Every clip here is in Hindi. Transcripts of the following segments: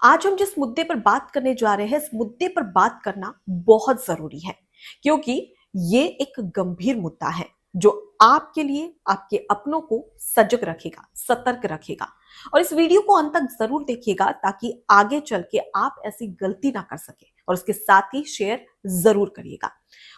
आज हम जिस मुद्दे पर बात करने जा रहे हैं, इस मुद्दे पर बात करना बहुत जरूरी है क्योंकि ये एक गंभीर मुद्दा है जो आपके लिए, आपके अपनों को सजग रखेगा, सतर्क रखेगा। और इस वीडियो को अंत तक जरूर देखिएगा ताकि आगे चल के आप ऐसी गलती ना कर सके और उसके साथ ही शेयर जरूर करिएगा।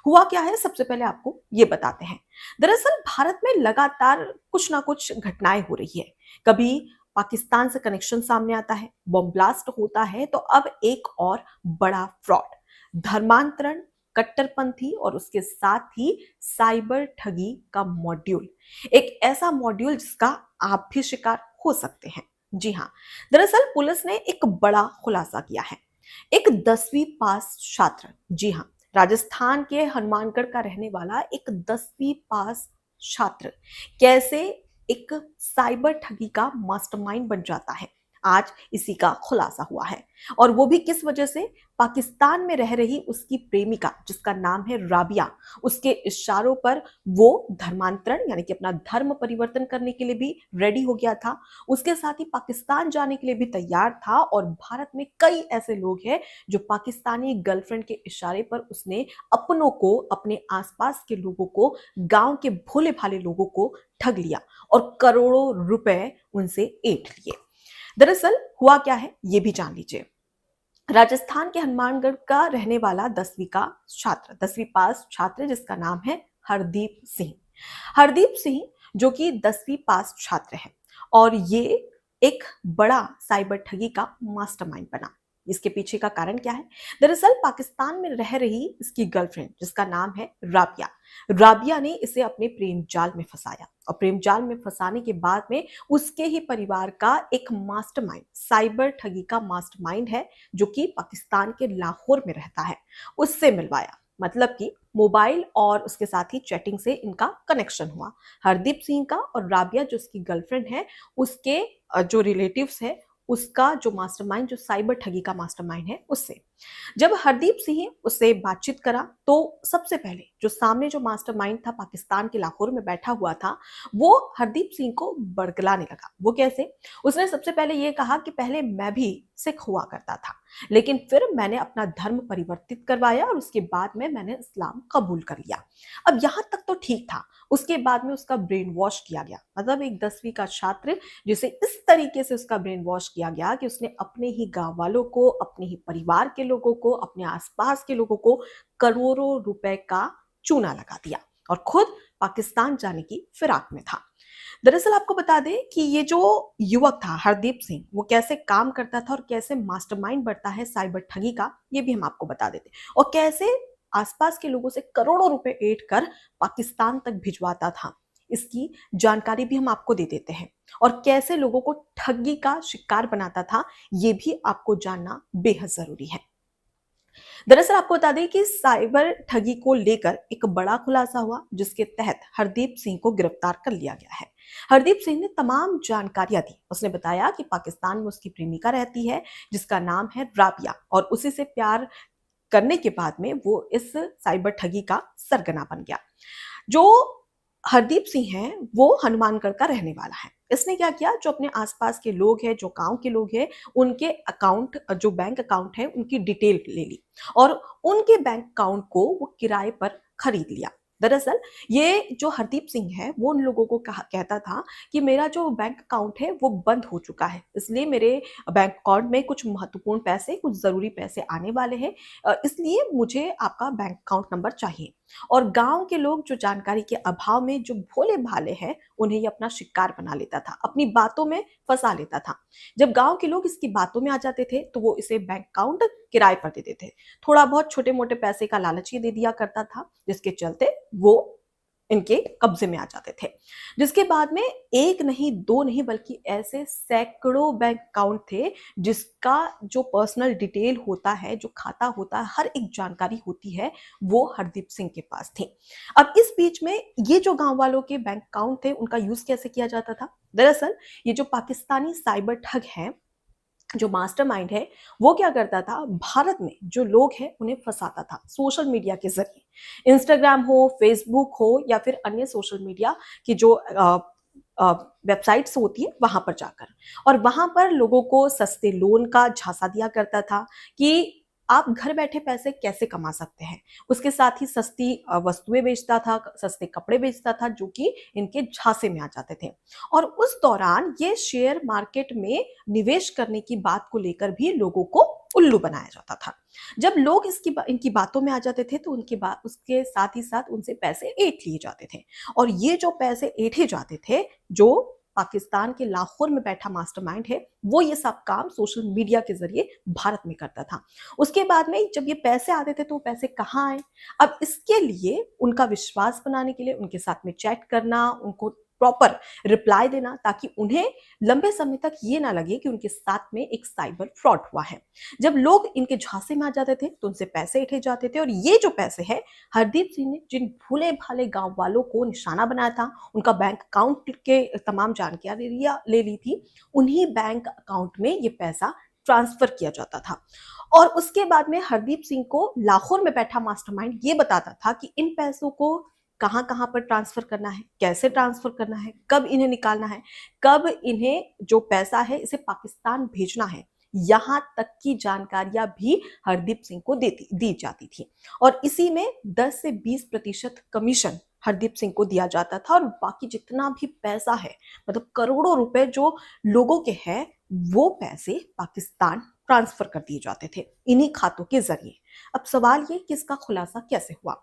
हुआ क्या है, सबसे पहले आपको ये बताते हैं। दरअसल भारत में लगातार कुछ ना कुछ घटनाएं हो रही है। कभी पाकिस्तान से कनेक्शन सामने आता है, बम ब्लास्ट होता है, तो अब एक और बड़ा फ्रॉड, धर्मांतरण, कट्टरपंथी और उसके साथ ही साइबर ठगी का मॉड्यूल। एक ऐसा मॉड्यूल जिसका आप भी शिकार हो सकते हैं। जी हाँ, दरअसल पुलिस ने एक बड़ा खुलासा किया है। एक 10वीं पास छात्र, जी हाँ, राजस्थान के हनुमानगढ़ का रहने वाला एक 10वीं पास छात्र कैसे एक साइबर ठगी का मास्टरमाइंड बन जाता है, आज इसी का खुलासा हुआ है। और वो भी किस वजह से? पाकिस्तान में रह रही उसकी प्रेमिका जिसका नाम है राबिया, उसके इशारों पर वो धर्मांतरण यानी कि अपना धर्म परिवर्तन करने के लिए भी रेडी हो गया था। उसके साथ ही पाकिस्तान जाने के लिए भी तैयार था। और भारत में कई ऐसे लोग हैं जो पाकिस्तानी गर्लफ्रेंड के इशारे पर उसने अपनों को, अपने आसपास के लोगों को, गांव के भोले भाले लोगों को ठग लिया और करोड़ों रुपए उनसे ऐंठ लिए। दरअसल हुआ क्या है ये भी जान लीजिए। राजस्थान के हनुमानगढ़ का रहने वाला 10वीं का छात्र, 10वीं पास छात्र जिसका नाम है हरदीप सिंह। हरदीप सिंह जो कि 10वीं पास छात्र है और ये एक बड़ा साइबर ठगी का मास्टरमाइंड बना। इसके पीछे का कारण क्या है? दरअसल पाकिस्तान में रह रही इसकी गर्लफ्रेंड जिसका नाम है राबिया, राबिया ने इसे अपने प्रेम जाल में फंसाया। और प्रेम जाल में फंसाने के बाद में उसके ही परिवार का एक मास्टरमाइंड, साइबर ठगी का मास्टरमाइंड है जो कि पाकिस्तान के लाहौर में रहता है, उससे मिलवाया। मतलब कि मोबाइल और उसके साथ ही चैटिंग से इनका कनेक्शन हुआ। हरदीप सिंह का और राबिया जो उसकी गर्लफ्रेंड है, उसके जो रिलेटिव्स है, उसका जो मास्टरमाइंड, जो साइबर ठगी का मास्टरमाइंड है, उससे जब हरदीप सिंह उससे बातचीत करा तो सबसे पहले जो सामने जो मास्टरमाइंड था, पाकिस्तान के लाहौर में बैठा हुआ था, वो हरदीप सिंह को बरगलाने लगा। वो कैसे? उसने सबसे पहले ये कहा कि पहले मैं भी सिख हुआ करता था, लेकिन फिर मैंने अपना धर्म परिवर्तित करवाया और उसके बाद में मैंने इस्लाम कबूल कर लिया। अब यहां तक तो ठीक था। उसके बाद में उसका ब्रेन वॉश किया गया। मतलब एक 10वीं का छात्र जिसे इस तरीके से उसका ब्रेन वॉश किया गया कि उसने अपने ही गांव वालों को, अपने ही परिवार के लोगों को, अपने आसपास के लोगों को करोड़ों रुपए का चूना लगा दिया और खुद पाकिस्तान जाने की फिराक में था। दरअसल आपको बता दें कि ये जो युवक था हरदीप सिंह, वो कैसे काम करता था और कैसे मास्टरमाइंड बढ़ता है साइबर ठगी का, ये भी हम आपको बता देते। और कैसे आसपास के लोगों से करोड़ों रुपए ऐंठ कर पाकिस्तान तक भिजवाता था, इसकी जानकारी भी हम आपको दे देते हैं। और कैसे लोगों को ठगी का शिकार बनाता था, ये भी आपको जानना बेहद जरूरी है। दरअसल आपको बता दें कि साइबर ठगी को लेकर एक बड़ा खुलासा हुआ जिसके तहत हरदीप सिंह को गिरफ्तार कर लिया गया है। हरदीप सिंह ने तमाम जानकारियां दी। उसने बताया कि पाकिस्तान में उसकी प्रेमिका रहती है जिसका नाम है राबिया और उसी से प्यार करने के बाद में वो इस साइबर ठगी का सरगना बन गया। जो हरदीप सिंह है वो हनुमानगढ़ का रहने वाला है। इसने क्या किया, जो अपने आसपास के लोग हैं, जो गांव के लोग हैं, उनके अकाउंट, जो बैंक अकाउंट है, उनकी डिटेल ले ली और उनके बैंक अकाउंट को वो किराए पर खरीद लिया। दरअसल ये जो हरदीप सिंह है वो उन लोगों को कहता था कि मेरा जो बैंक अकाउंट है वो बंद हो चुका है, इसलिए मेरे बैंक अकाउंट में कुछ महत्वपूर्ण पैसे, कुछ जरूरी पैसे आने वाले हैं, इसलिए मुझे आपका बैंक अकाउंट नंबर चाहिए। और गांव के लोग जो जानकारी के अभाव में, जो भोले भाले हैं, उन्हें ये अपना शिकार बना लेता था, अपनी बातों में फंसा लेता था। जब गांव के लोग इसकी बातों में आ जाते थे तो वो इसे बैंक अकाउंट किराए पर देते थे। थोड़ा बहुत छोटे मोटे पैसे का लालच ये दे दिया करता था, जिसके चलते वो इनके कब्जे में आ जाते थे। जिसके बाद में एक नहीं, दो नहीं, बल्कि ऐसे सैकड़ों बैंक अकाउंट थे जिसका जो पर्सनल डिटेल होता है, जो खाता होता है, हर एक जानकारी होती है, वो हरदीप सिंह के पास थी। अब इस बीच में ये जो गांव वालों के बैंक अकाउंट थे, उनका यूज कैसे किया जाता था? दरअसल ये जो पाकिस्तानी साइबर ठग है, जो मास्टरमाइंड है, वो क्या करता था, भारत में जो लोग हैं उन्हें फंसाता था सोशल मीडिया के जरिए। इंस्टाग्राम हो, फेसबुक हो या फिर अन्य सोशल मीडिया की जो वेबसाइट्स होती है वहां पर जाकर, और वहां पर लोगों को सस्ते लोन का झांसा दिया करता था कि आप घर बैठे पैसे कैसे कमा सकते हैं। उसके साथ ही सस्ती वस्तुएं बेचता था, सस्ते कपड़े बेचता था, जो कि इनके झांसे में आ जाते थे। और उस दौरान ये शेयर मार्केट में निवेश करने की बात को लेकर भी लोगों को उल्लू बनाया जाता था। जब लोग इनकी बातों में आ जाते थे तो उसके साथ ही साथ उनसे पैसे ऐंठ लिए जाते थे। और ये जो पैसे ऐंठे जाते थे, जो पाकिस्तान के लाहौर में बैठा मास्टरमाइंड है, वो ये सब काम सोशल मीडिया के जरिए भारत में करता था। उसके बाद में जब ये पैसे आते थे तो वो पैसे कहाँ आए? अब इसके लिए उनका विश्वास बनाने के लिए उनके साथ में चैट करना, उनको प्रॉपर रिप्लाई देना, ताकि उन्हें लंबे समय तक ये ना लगे कि उनके साथ में एक साइबर फ्रॉड हुआ है। जब लोग इनके झांसे में आ जाते थे तो उनसे पैसे ऐंठे जाते थे, और ये जो पैसे हैं, हरदीप सिंह ने जिन भोले भाले गांव वालों को निशाना बनाया था, उनका बैंक अकाउंट के तमाम जानकारी ले ली थी, उन्हीं बैंक अकाउंट में ये पैसा ट्रांसफर किया जाता था। और उसके बाद में हरदीप सिंह को लाहौर में बैठा मास्टरमाइंड ये बताता था कि इन पैसों को कहां कहां पर ट्रांसफर करना है, कैसे ट्रांसफर करना है, कब इन्हें निकालना है, कब इन्हें जो पैसा है इसे पाकिस्तान भेजना है। यहां तक की जानकारियां भी हरदीप सिंह को दी जाती थी। और इसी में 10 से 20% कमीशन हरदीप सिंह को दिया जाता था, और बाकी जितना भी पैसा है, मतलब करोड़ों रुपए जो लोगों के हैं, वो पैसे पाकिस्तान ट्रांसफर कर दिए जाते थे इन्हीं खातों के जरिए। अब सवाल ये कि इसका खुलासा कैसे हुआ?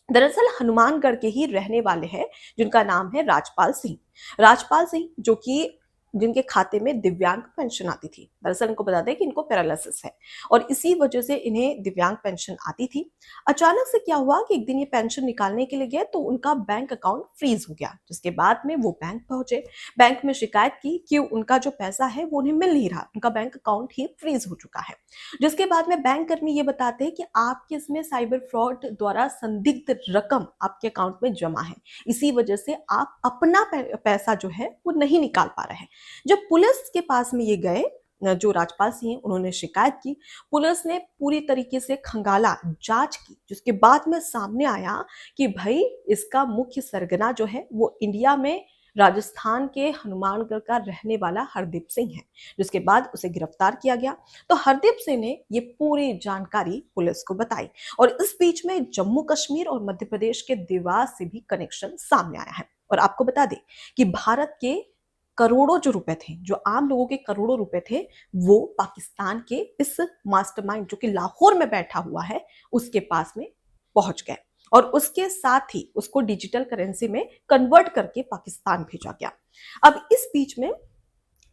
दरअसल हनुमानगढ़ के ही रहने वाले हैं, जिनका नाम है राजपाल सिंह। राजपाल सिंह जो कि जिनके खाते में दिव्यांग पेंशन आती थी। दरअसल इनको बता दें कि इनको पैरालिसिस है, और इसी वजह से इन्हें दिव्यांग पेंशन आती थी। अचानक से क्या हुआ कि एक दिन ये पेंशन निकालने के लिए गए तो उनका बैंक अकाउंट फ्रीज हो गया, जिसके बाद में वो बैंक पहुंचे, बैंक में शिकायत की कि उनका जो पैसा है वो उन्हें मिल नहीं रहा, उनका बैंक अकाउंट ही फ्रीज हो चुका है। जिसके बाद में बैंक कर्मी ये बताते हैं कि आपके इसमें साइबर फ्रॉड द्वारा संदिग्ध रकम आपके अकाउंट में जमा है, इसी वजह से आप अपना पैसा जो है वो नहीं निकाल पा रहे हैं। जब पुलिस के पास में ये गए, जो राजपाल सिंह उन्होंने शिकायत की, पुलिस ने पूरी तरीके से खंगाला, जांच की, जिसके बाद में सामने आया कि भाई इसका मुख्य सरगना जो है वो इंडिया में राजस्थान के हनुमानगढ़ का रहने वाला हरदीप सिंह है। जिसके बाद उसे गिरफ्तार किया गया। तो हरदीप सिंह ने ये पूरी जानकारी पुलिस को बताई, और इस बीच में जम्मू कश्मीर और मध्य प्रदेश के देवास से भी कनेक्शन सामने आया है। और आपको बता दें कि भारत के करोड़ों जो रुपए थे, जो आम लोगों के करोड़ों रुपए थे, वो पाकिस्तान के इस मास्टरमाइंड जो कि लाहौर में बैठा हुआ है, उसके पास में पहुंच गए, और उसके साथ ही उसको डिजिटल करेंसी में कन्वर्ट करके पाकिस्तान भेजा गया। अब इस बीच में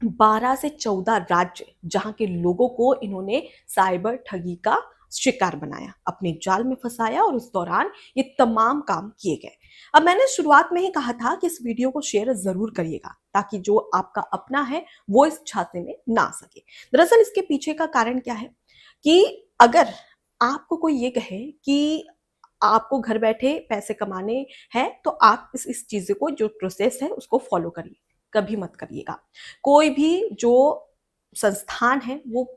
12 से 14 राज्य जहां के लोगों को इन्होंने साइबर ठगी का शिकार बनाया, अपने जाल में फंसाया, और उस दौरान ये तमाम काम किए गए। अब मैंने शुरुआत में ही कहा था कि इस वीडियो को शेयर जरूर करिएगा, ताकि जो आपका अपना है वो इस झांसे में ना आ सके। दरअसल इसके पीछे का कारण क्या है कि अगर आपको कोई ये कहे कि आपको घर बैठे पैसे कमाने हैं, तो आप इस चीज को, जो प्रोसेस है उसको फॉलो करिए, कभी मत करिएगा। कोई भी जो संस्थान है वो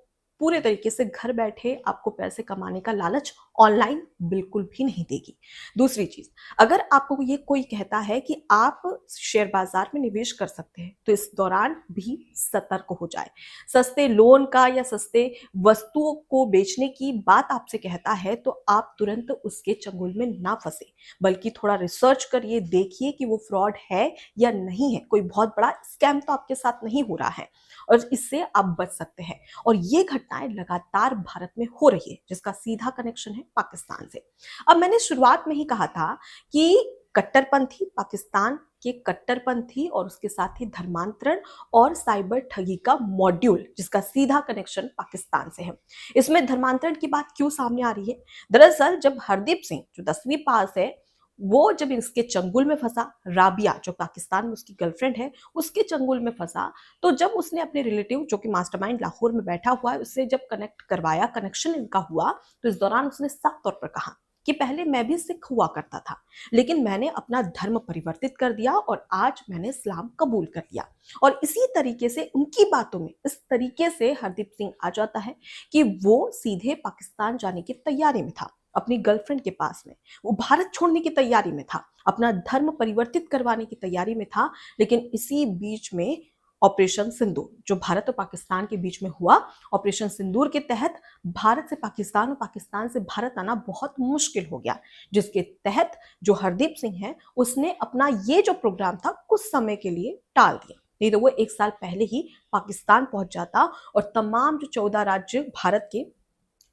पूरे तरीके से घर बैठे आपको पैसे कमाने का लालच ऑनलाइन बिल्कुल भी नहीं देगी। दूसरी चीज, अगर आपको ये कोई कहता है कि आप शेयर बाजार में निवेश कर सकते हैं, तो इस दौरान भी सतर्क हो जाए। सस्ते लोन का या सस्ते वस्तुओं को बेचने की बात आपसे कहता है, तो आप तुरंत उसके चंगुल में ना फंसे, बल्कि थोड़ा रिसर्च करिए, देखिए कि वो फ्रॉड है या नहीं है, कोई बहुत बड़ा स्कैम तो आपके साथ नहीं हो रहा है, और इससे आप बच सकते हैं। और ये घटनाएं लगातार भारत में हो रही है, जिसका सीधा कनेक्शन है पाकिस्तान से। अब मैंने शुरुआत में ही कहा था कि कट्टरपंथी, पाकिस्तान के कट्टरपंथी, और उसके साथ ही धर्मांतरण और साइबर ठगी का मॉड्यूल, जिसका सीधा कनेक्शन पाकिस्तान से है। इसमें धर्मांतरण की बात क्यों सामने आ रही है? दरअसल जब हरदीप सिंह जो 10वीं पास है, वो जब इसके चंगुल में फंसा, राबिया जो पाकिस्तान में उसकी गर्लफ्रेंड है, उसके चंगुल में फंसा, तो जब उसने अपने रिलेटिव जो कि मास्टरमाइंड लाहौर में बैठा हुआ है, उससे जब कनेक्ट करवाया, कनेक्शन इनका हुआ, तो इस दौरान उसने साफ तौर पर कहा कि पहले मैं भी सिख हुआ करता था, लेकिन मैंने अपना धर्म परिवर्तित कर दिया और आज मैंने इस्लाम कबूल कर लिया। और इसी तरीके से उनकी बातों में इस तरीके से हरदीप सिंह आ जाता है कि वो सीधे पाकिस्तान जाने की तैयारी में था। अपनी गर्लफ्रेंड के पास में, वो भारत छोड़ने की तैयारी में था, अपना धर्म परिवर्तित करवाने की तैयारी में था। लेकिन इसी बीच में ऑपरेशन सिंदूर जो भारत और पाकिस्तान के बीच में हुआ, ऑपरेशन सिंदूर के तहत भारत से पाकिस्तान और पाकिस्तान से भारत आना बहुत मुश्किल हो गया, जिसके तहत जो हरदीप सिंह है उसने अपना ये जो प्रोग्राम था कुछ समय के लिए टाल दिया। नहीं तो वो 1 साल पहले ही पाकिस्तान पहुंच जाता और तमाम जो 14 राज्य भारत के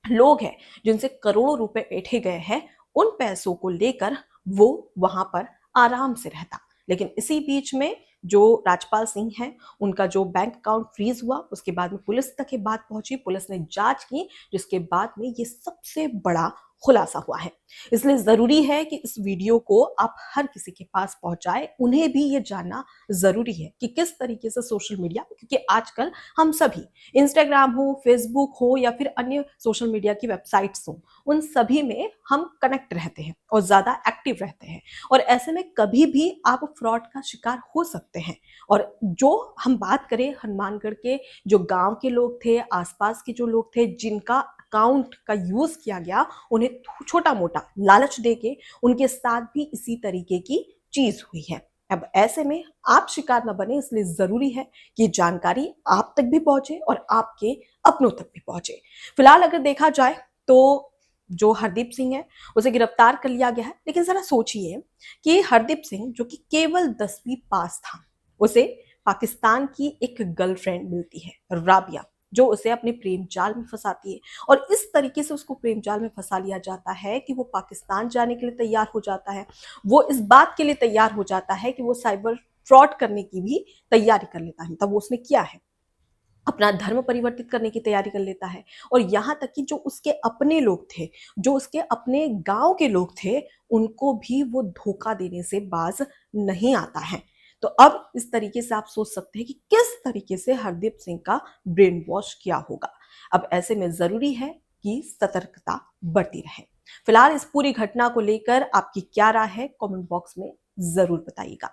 लोग हैं जिनसे करोड़ों रुपए ऐंठे गए हैं, उन पैसों को लेकर वो वहां पर आराम से रहता। लेकिन इसी बीच में जो राजपाल सिंह हैं उनका जो बैंक अकाउंट फ्रीज हुआ, उसके बाद में पुलिस तक ये बात पहुंची, पुलिस ने जांच की, जिसके बाद में ये सबसे बड़ा खुलासा हुआ है। इसलिए जरूरी है कि इस वीडियो को आप हर किसी के पास पहुंचाए, उन्हें भी ये जानना जरूरी है कि किस तरीके से सोशल मीडिया, क्योंकि आजकल हम सभी इंस्टाग्राम हो, फेसबुक हो या फिर अन्य सोशल मीडिया की वेबसाइट्स हो, उन सभी में हम कनेक्ट रहते हैं और ज्यादा एक्टिव रहते हैं। और ऐसे में कभी भी आप फ्रॉड का शिकार हो सकते हैं। और जो हम बात करें हनुमानगढ़ के जो गांव के लोग थे, आसपास के जो लोग थे जिनका अकाउंट का यूज किया गया, उन्हें छोटा मोटा लालच देके उनके साथ भी इसी तरीके की चीज हुई है। अब ऐसे में आप शिकार न बने, इसलिए जरूरी है कि जानकारी आप तक भी पहुंचे और आपके अपनों तक भी पहुंचे। फिलहाल अगर देखा जाए तो जो हरदीप सिंह है उसे गिरफ्तार कर लिया गया है। लेकिन जरा सोचिए कि हरदीप सिंह जो कि केवल 10वीं पास था, उसे पाकिस्तान की एक गर्लफ्रेंड मिलती है राबिया, जो उसे अपने प्रेम जाल में फंसाती है। और इस तरीके से उसको प्रेम जाल में फंसा लिया जाता है कि वो पाकिस्तान जाने के लिए तैयार हो जाता है। वो इस बात के लिए तैयार हो जाता है कि वो साइबर फ्रॉड करने की भी तैयारी कर लेता है। तब वो उसने किया है, अपना धर्म परिवर्तित करने की तैयारी कर लेता है। और यहाँ तक कि जो उसके अपने लोग थे, जो उसके अपने गांव के लोग थे, उनको भी वो धोखा देने से बाज नहीं आता है। तो अब इस तरीके से आप सोच सकते हैं कि किस तरीके से हरदीप सिंह का ब्रेन वॉश किया होगा। अब ऐसे में जरूरी है कि सतर्कता बढ़ती रहे। फिलहाल इस पूरी घटना को लेकर आपकी क्या राय है, कमेंट बॉक्स में जरूर बताइएगा।